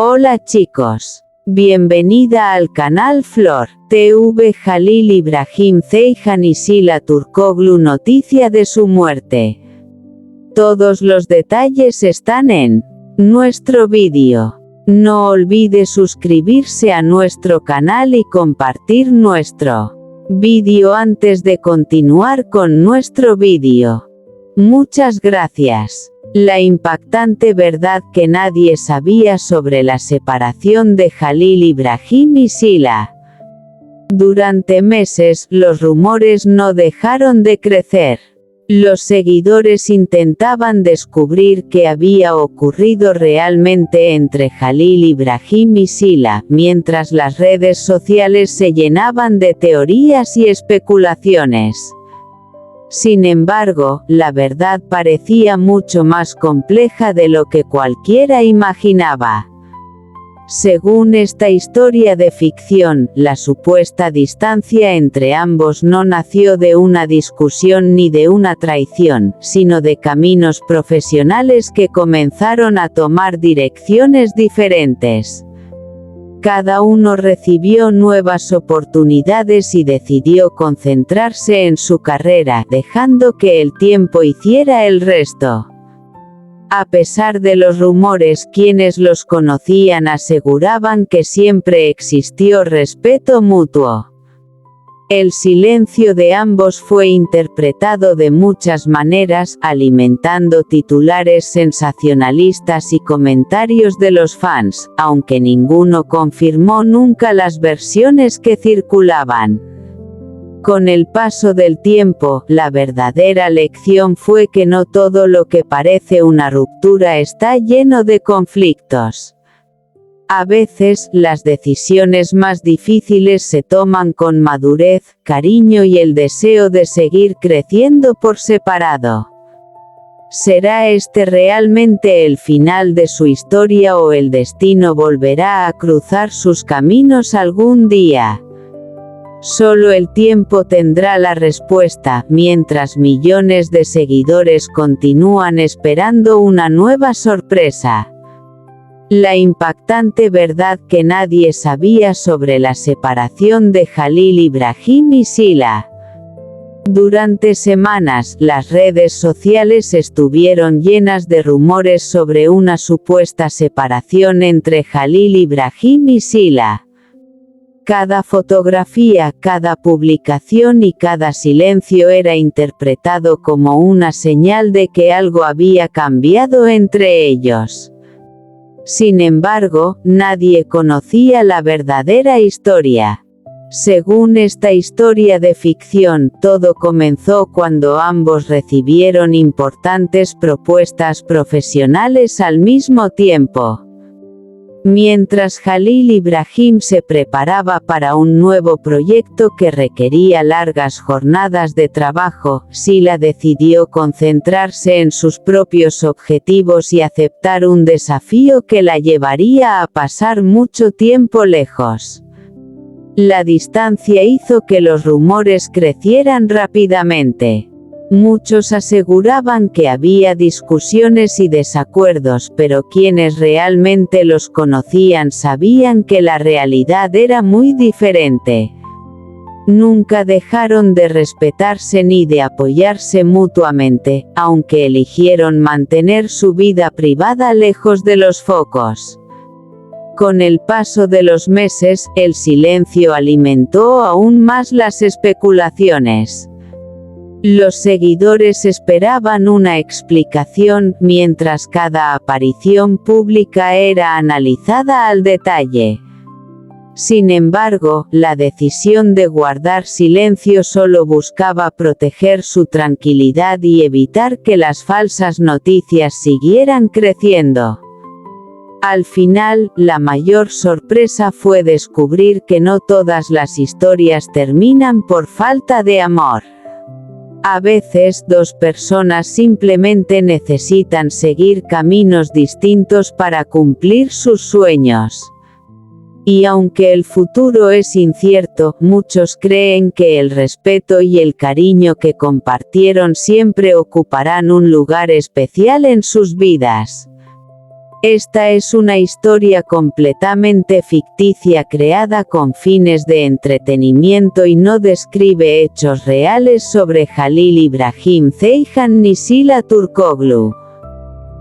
Hola chicos. Bienvenida al canal Flor TV. Jalil Ibrahim Ceyhan y Sila Turkoglu, noticia de su muerte. Todos los detalles están en nuestro vídeo. No olvide suscribirse a nuestro canal y compartir nuestro vídeo antes de continuar con nuestro vídeo. Muchas gracias. La impactante verdad que nadie sabía sobre la separación de Jalil Ibrahim y Sila. Durante meses, los rumores no dejaron de crecer. Los seguidores intentaban descubrir qué había ocurrido realmente entre Jalil Ibrahim y Sila, mientras las redes sociales se llenaban de teorías y especulaciones. Sin embargo, la verdad parecía mucho más compleja de lo que cualquiera imaginaba. Según esta historia de ficción, la supuesta distancia entre ambos no nació de una discusión ni de una traición, sino de caminos profesionales que comenzaron a tomar direcciones diferentes. Cada uno recibió nuevas oportunidades y decidió concentrarse en su carrera, dejando que el tiempo hiciera el resto. A pesar de los rumores, quienes los conocían aseguraban que siempre existió respeto mutuo. El silencio de ambos fue interpretado de muchas maneras, alimentando titulares sensacionalistas y comentarios de los fans, aunque ninguno confirmó nunca las versiones que circulaban. Con el paso del tiempo, la verdadera lección fue que no todo lo que parece una ruptura está lleno de conflictos. A veces, las decisiones más difíciles se toman con madurez, cariño y el deseo de seguir creciendo por separado. ¿Será este realmente el final de su historia o el destino volverá a cruzar sus caminos algún día? Solo el tiempo tendrá la respuesta, mientras millones de seguidores continúan esperando una nueva sorpresa. La impactante verdad que nadie sabía sobre la separación de Jalil Ibrahim y Sila. Durante semanas, las redes sociales estuvieron llenas de rumores sobre una supuesta separación entre Jalil Ibrahim y Sila. Cada fotografía, cada publicación y cada silencio era interpretado como una señal de que algo había cambiado entre ellos. Sin embargo, nadie conocía la verdadera historia. Según esta historia de ficción, todo comenzó cuando ambos recibieron importantes propuestas profesionales al mismo tiempo. Mientras Jalil Ibrahim se preparaba para un nuevo proyecto que requería largas jornadas de trabajo, Sila decidió concentrarse en sus propios objetivos y aceptar un desafío que la llevaría a pasar mucho tiempo lejos. La distancia hizo que los rumores crecieran rápidamente. Muchos aseguraban que había discusiones y desacuerdos, pero quienes realmente los conocían sabían que la realidad era muy diferente. Nunca dejaron de respetarse ni de apoyarse mutuamente, aunque eligieron mantener su vida privada lejos de los focos. Con el paso de los meses, el silencio alimentó aún más las especulaciones. Los seguidores esperaban una explicación, mientras cada aparición pública era analizada al detalle. Sin embargo, la decisión de guardar silencio solo buscaba proteger su tranquilidad y evitar que las falsas noticias siguieran creciendo. Al final, la mayor sorpresa fue descubrir que no todas las historias terminan por falta de amor. A veces, dos personas simplemente necesitan seguir caminos distintos para cumplir sus sueños. Y aunque el futuro es incierto, muchos creen que el respeto y el cariño que compartieron siempre ocuparán un lugar especial en sus vidas. Esta es una historia completamente ficticia creada con fines de entretenimiento y no describe hechos reales sobre Halil İbrahim Ceyhan ni Sila Turkoglu.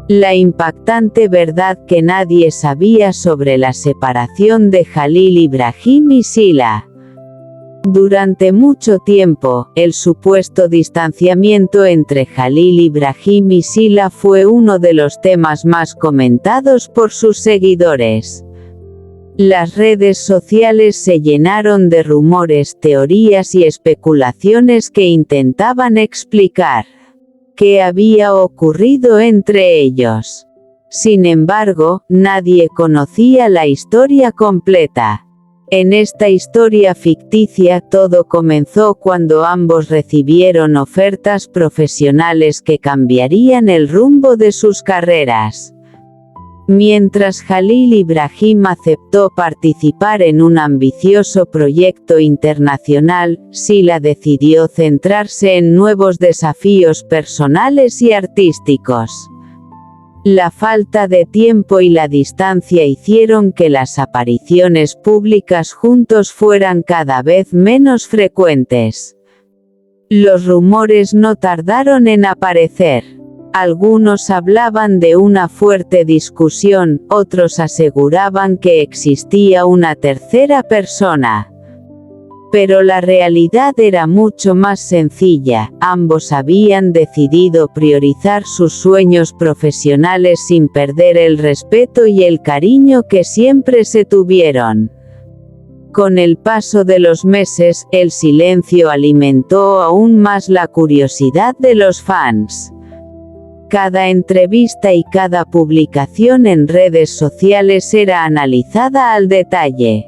La impactante verdad que nadie sabía sobre la separación de Halil İbrahim y Sila. Durante mucho tiempo, el supuesto distanciamiento entre Halil İbrahim y Sila fue uno de los temas más comentados por sus seguidores. Las redes sociales se llenaron de rumores, teorías y especulaciones que intentaban explicar qué había ocurrido entre ellos. Sin embargo, nadie conocía la historia completa. En esta historia ficticia todo comenzó cuando ambos recibieron ofertas profesionales que cambiarían el rumbo de sus carreras. Mientras Halil İbrahim aceptó participar en un ambicioso proyecto internacional, Sila decidió centrarse en nuevos desafíos personales y artísticos. La falta de tiempo y la distancia hicieron que las apariciones públicas juntos fueran cada vez menos frecuentes. Los rumores no tardaron en aparecer. Algunos hablaban de una fuerte discusión, otros aseguraban que existía una tercera persona. Pero la realidad era mucho más sencilla, ambos habían decidido priorizar sus sueños profesionales sin perder el respeto y el cariño que siempre se tuvieron. Con el paso de los meses, el silencio alimentó aún más la curiosidad de los fans. Cada entrevista y cada publicación en redes sociales era analizada al detalle.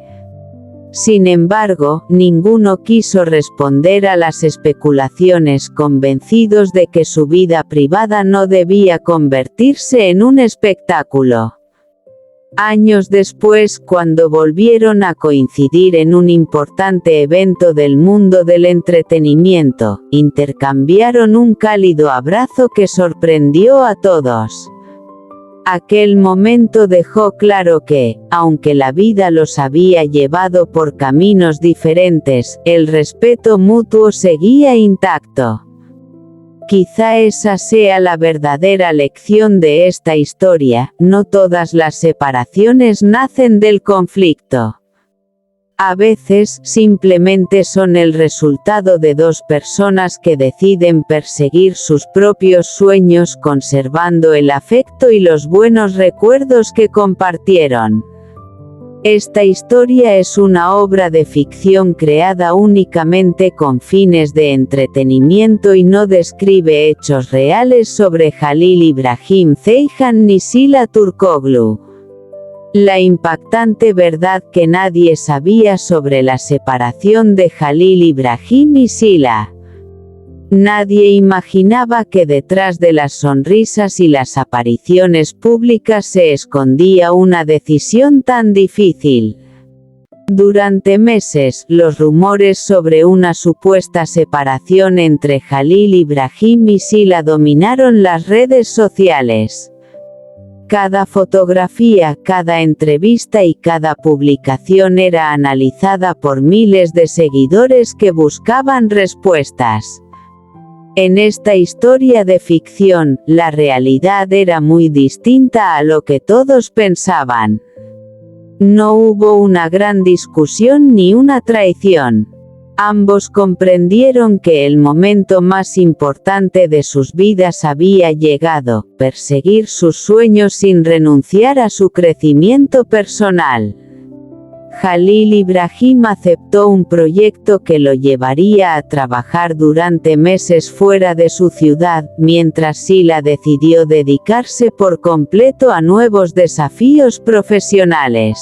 Sin embargo, ninguno quiso responder a las especulaciones, convencidos de que su vida privada no debía convertirse en un espectáculo. Años después, cuando volvieron a coincidir en un importante evento del mundo del entretenimiento, intercambiaron un cálido abrazo que sorprendió a todos. Aquel momento dejó claro que, aunque la vida los había llevado por caminos diferentes, el respeto mutuo seguía intacto. Quizá esa sea la verdadera lección de esta historia: no todas las separaciones nacen del conflicto. A veces, simplemente son el resultado de dos personas que deciden perseguir sus propios sueños conservando el afecto y los buenos recuerdos que compartieron. Esta historia es una obra de ficción creada únicamente con fines de entretenimiento y no describe hechos reales sobre Halil İbrahim Ceyhan ni Sila Turkoglu. La impactante verdad que nadie sabía sobre la separación de Halil İbrahim y Sila. Nadie imaginaba que detrás de las sonrisas y las apariciones públicas se escondía una decisión tan difícil. Durante meses, los rumores sobre una supuesta separación entre Halil İbrahim y Sila dominaron las redes sociales. Cada fotografía, cada entrevista y cada publicación era analizada por miles de seguidores que buscaban respuestas. En esta historia de ficción, la realidad era muy distinta a lo que todos pensaban. No hubo una gran discusión ni una traición. Ambos comprendieron que el momento más importante de sus vidas había llegado: perseguir sus sueños sin renunciar a su crecimiento personal. Halil İbrahim aceptó un proyecto que lo llevaría a trabajar durante meses fuera de su ciudad, mientras Sila decidió dedicarse por completo a nuevos desafíos profesionales.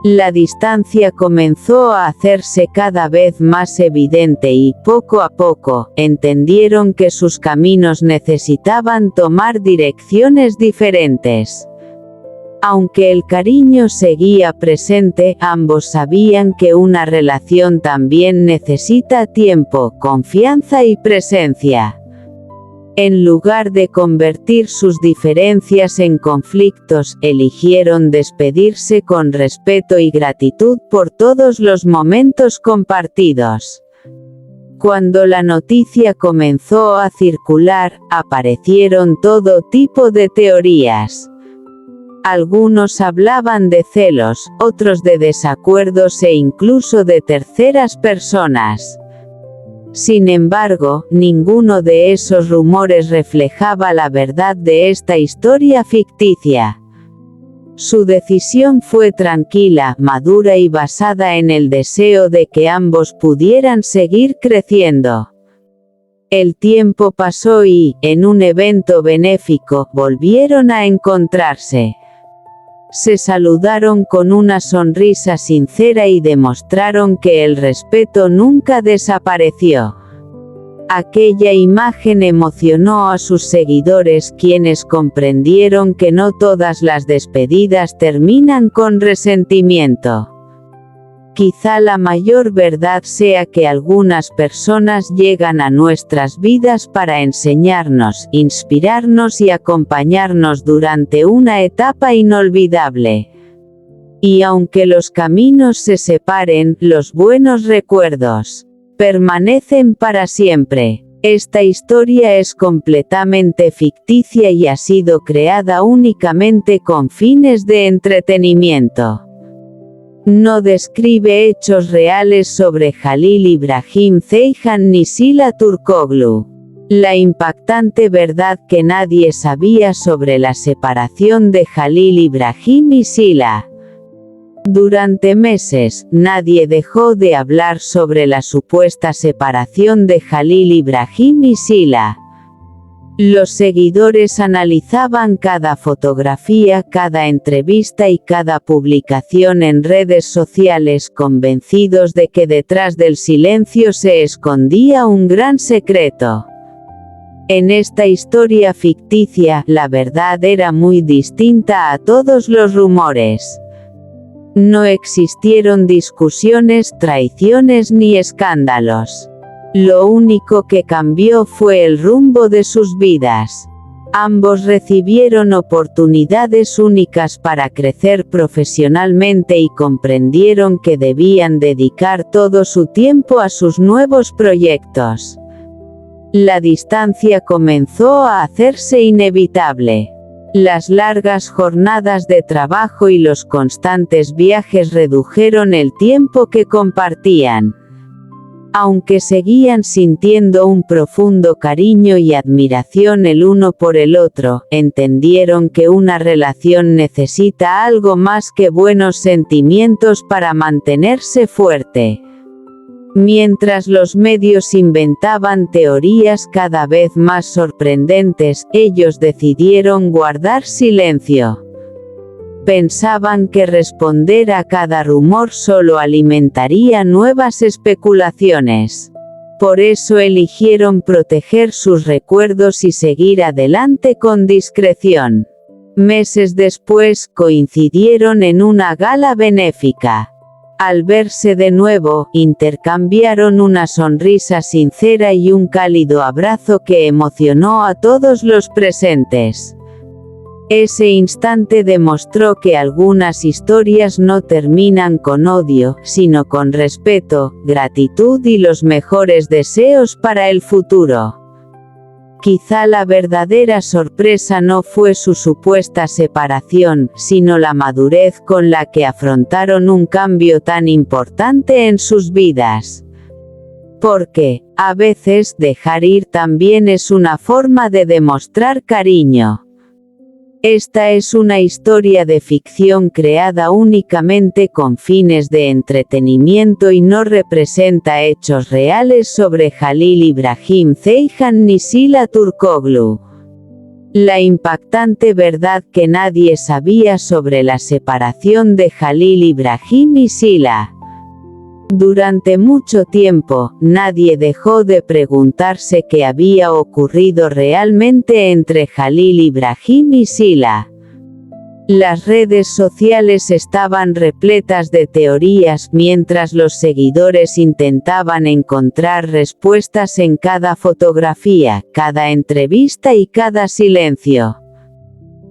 La distancia comenzó a hacerse cada vez más evidente y, poco a poco, entendieron que sus caminos necesitaban tomar direcciones diferentes. Aunque el cariño seguía presente, ambos sabían que una relación también necesita tiempo, confianza y presencia. En lugar de convertir sus diferencias en conflictos, eligieron despedirse con respeto y gratitud por todos los momentos compartidos. Cuando la noticia comenzó a circular, aparecieron todo tipo de teorías. Algunos hablaban de celos, otros de desacuerdos e incluso de terceras personas. Sin embargo, ninguno de esos rumores reflejaba la verdad de esta historia ficticia. Su decisión fue tranquila, madura y basada en el deseo de que ambos pudieran seguir creciendo. El tiempo pasó y, en un evento benéfico, volvieron a encontrarse. Se saludaron con una sonrisa sincera y demostraron que el respeto nunca desapareció. Aquella imagen emocionó a sus seguidores, quienes comprendieron que no todas las despedidas terminan con resentimiento. Quizá la mayor verdad sea que algunas personas llegan a nuestras vidas para enseñarnos, inspirarnos y acompañarnos durante una etapa inolvidable. Y aunque los caminos se separen, los buenos recuerdos permanecen para siempre. Esta historia es completamente ficticia y ha sido creada únicamente con fines de entretenimiento. No describe hechos reales sobre Halil Ibrahim Ceyhan ni Sila Turkoglu. La impactante verdad que nadie sabía sobre la separación de Halil Ibrahim y Sila. Durante meses, nadie dejó de hablar sobre la supuesta separación de Halil Ibrahim y Sila. Los seguidores analizaban cada fotografía, cada entrevista y cada publicación en redes sociales, convencidos de que detrás del silencio se escondía un gran secreto. En esta historia ficticia, la verdad era muy distinta a todos los rumores. No existieron discusiones, traiciones ni escándalos. Lo único que cambió fue el rumbo de sus vidas. Ambos recibieron oportunidades únicas para crecer profesionalmente y comprendieron que debían dedicar todo su tiempo a sus nuevos proyectos. La distancia comenzó a hacerse inevitable. Las largas jornadas de trabajo y los constantes viajes redujeron el tiempo que compartían. Aunque seguían sintiendo un profundo cariño y admiración el uno por el otro, entendieron que una relación necesita algo más que buenos sentimientos para mantenerse fuerte. Mientras los medios inventaban teorías cada vez más sorprendentes, ellos decidieron guardar silencio. Pensaban que responder a cada rumor solo alimentaría nuevas especulaciones. Por eso eligieron proteger sus recuerdos y seguir adelante con discreción. Meses después, coincidieron en una gala benéfica. Al verse de nuevo, intercambiaron una sonrisa sincera y un cálido abrazo que emocionó a todos los presentes. Ese instante demostró que algunas historias no terminan con odio, sino con respeto, gratitud y los mejores deseos para el futuro. Quizá la verdadera sorpresa no fue su supuesta separación, sino la madurez con la que afrontaron un cambio tan importante en sus vidas. Porque, a veces, dejar ir también es una forma de demostrar cariño. Esta es una historia de ficción creada únicamente con fines de entretenimiento y no representa hechos reales sobre Halil Ibrahim Ceyhan ni Sila Turkoglu. La impactante verdad que nadie sabía sobre la separación de Halil Ibrahim y Sila. Durante mucho tiempo, nadie dejó de preguntarse qué había ocurrido realmente entre Halil Ibrahim y Sila. Las redes sociales estaban repletas de teorías mientras los seguidores intentaban encontrar respuestas en cada fotografía, cada entrevista y cada silencio.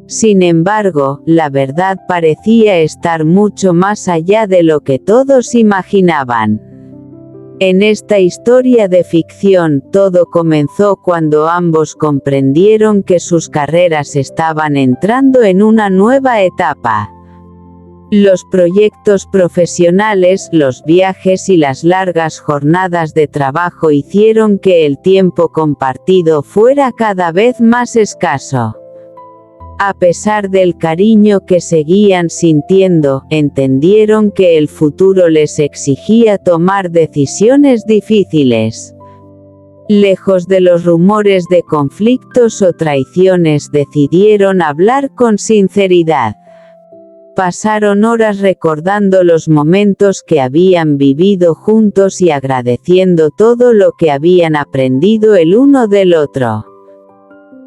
Sin embargo, la verdad parecía estar mucho más allá de lo que todos imaginaban. En esta historia de ficción, todo comenzó cuando ambos comprendieron que sus carreras estaban entrando en una nueva etapa. Los proyectos profesionales, los viajes y las largas jornadas de trabajo hicieron que el tiempo compartido fuera cada vez más escaso. A pesar del cariño que seguían sintiendo, entendieron que el futuro les exigía tomar decisiones difíciles. Lejos de los rumores de conflictos o traiciones, decidieron hablar con sinceridad. Pasaron horas recordando los momentos que habían vivido juntos y agradeciendo todo lo que habían aprendido el uno del otro.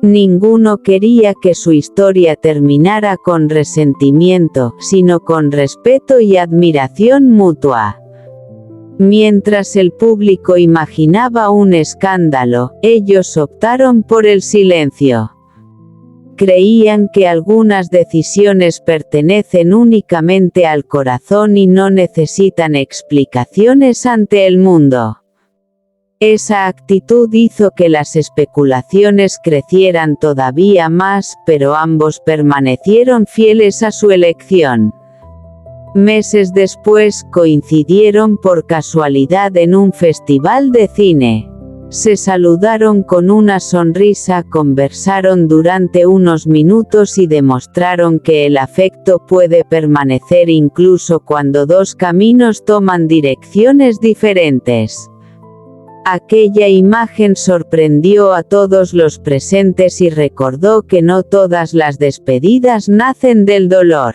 Ninguno quería que su historia terminara con resentimiento, sino con respeto y admiración mutua. Mientras el público imaginaba un escándalo, ellos optaron por el silencio. Creían que algunas decisiones pertenecen únicamente al corazón y no necesitan explicaciones ante el mundo. Esa actitud hizo que las especulaciones crecieran todavía más, pero ambos permanecieron fieles a su elección. Meses después, coincidieron por casualidad en un festival de cine. Se saludaron con una sonrisa, conversaron durante unos minutos y demostraron que el afecto puede permanecer incluso cuando dos caminos toman direcciones diferentes. Aquella imagen sorprendió a todos los presentes y recordó que no todas las despedidas nacen del dolor.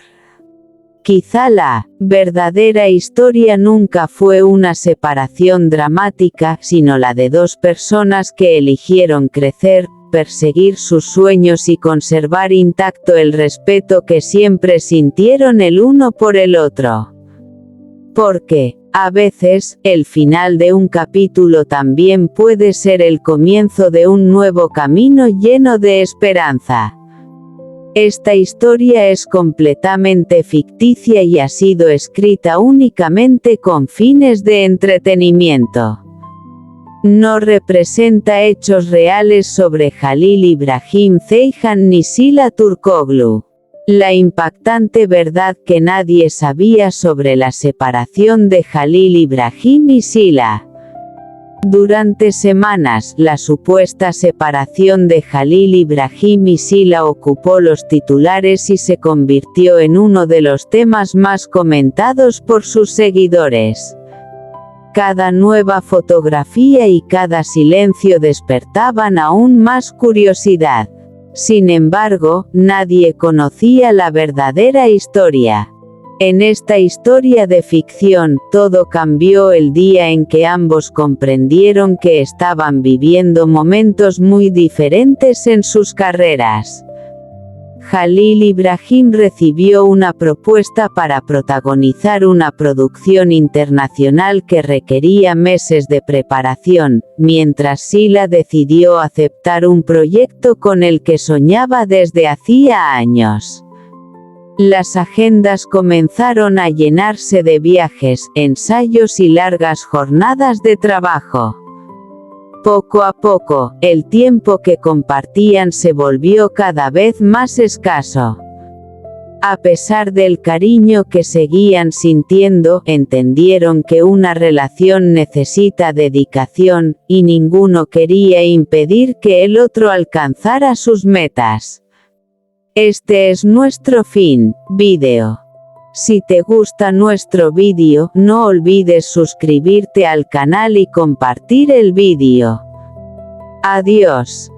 Quizá la verdadera historia nunca fue una separación dramática, sino la de dos personas que eligieron crecer, perseguir sus sueños y conservar intacto el respeto que siempre sintieron el uno por el otro. Porque, a veces, el final de un capítulo también puede ser el comienzo de un nuevo camino lleno de esperanza. Esta historia es completamente ficticia y ha sido escrita únicamente con fines de entretenimiento. No representa hechos reales sobre Halil İbrahim Ceyhan ni Sila Turkoglu. La impactante verdad que nadie sabía sobre la separación de Halil İbrahim y Sila. Durante semanas, la supuesta separación de Halil İbrahim y Sila ocupó los titulares y se convirtió en uno de los temas más comentados por sus seguidores. Cada nueva fotografía y cada silencio despertaban aún más curiosidad. Sin embargo, nadie conocía la verdadera historia. En esta historia de ficción, todo cambió el día en que ambos comprendieron que estaban viviendo momentos muy diferentes en sus carreras. Halil İbrahim recibió una propuesta para protagonizar una producción internacional que requería meses de preparación, mientras Sila decidió aceptar un proyecto con el que soñaba desde hacía años. Las agendas comenzaron a llenarse de viajes, ensayos y largas jornadas de trabajo. Poco a poco, el tiempo que compartían se volvió cada vez más escaso. A pesar del cariño que seguían sintiendo, entendieron que una relación necesita dedicación, y ninguno quería impedir que el otro alcanzara sus metas. Este es nuestro fin, vídeo. Si te gusta nuestro vídeo, no olvides suscribirte al canal y compartir el vídeo. Adiós.